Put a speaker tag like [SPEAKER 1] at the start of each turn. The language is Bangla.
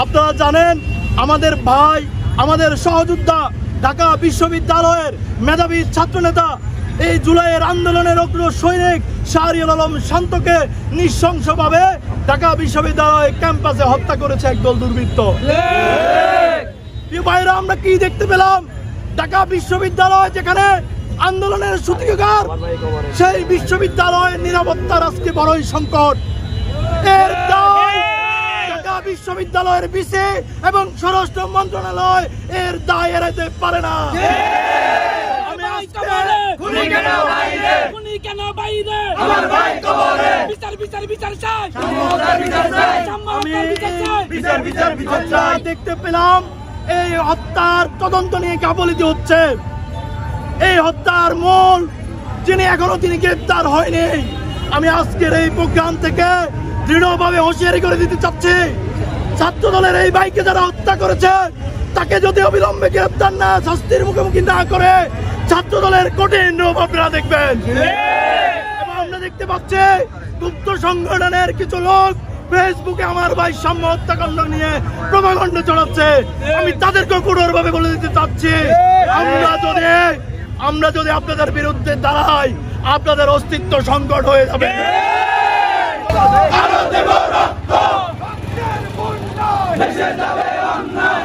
[SPEAKER 1] আপনারা জানেন আমাদের ভাই, আমাদের সহযোদ্ধা, ঢাকা বিশ্ববিদ্যালয়ের মেধাবী ছাত্রনেতা, এই জুলাইয়ের আন্দোলনের অগ্র সৈনিক শাহরিয়ার আলম শান্তকে নৃশংসভাবে ঢাকা বিশ্ববিদ্যালয় ক্যাম্পাসে হত্যা করেছে একদল দুর্বৃত্ত। ভাইরা, আমরা কি দেখতে পেলাম? ঢাকা বিশ্ববিদ্যালয় যেখানে আন্দোলনের সূতিকাগার, সেই বিশ্ববিদ্যালয়ের নিরাপত্তার আজকে বড়ই সংকট। এর দায় ঢাকা বিশ্ববিদ্যালয়ের ভিসি এবং স্বরাষ্ট্র মন্ত্রণালয় এর দায় এড়াতে পারে না। দেখতে পেলাম এই হত্যার তদন্ত নিয়ে গাফিলতি হচ্ছে। এই হত্যার মূল যিনি এখনো তিনি গ্রেফতার হয়নি। আমি আজকের এই প্রোগ্রাম থেকে দৃঢ়ভাবে হুঁশিয়ারি করে দিতে চাচ্ছি, ছাত্র দলের এই ভাইকে যারা হত্যা করেছে তাকে যদি অবিলম্বে গ্রেফতার না, শাস্তির মুখোমুখি না করে ছাত্র দলের কঠিন রূপ আপনারা দেখবেন। এবং আমরা দেখতে পাচ্ছি গুপ্ত সংগঠনের কিছু লোক ফেসবুকে আমার ভাই সাম্য হত্যাকাণ্ড নিয়ে প্রভাকাণ্ড চড়াচ্ছে। আমি তাদেরকে কঠোরভাবে বলে দিতে চাচ্ছি, আমরা যদি আপনাদের বিরুদ্ধে দাঁড়াই, আপনাদের অস্তিত্ব সংকট হয়ে যাবে। দেশে যাবে অন্যায়।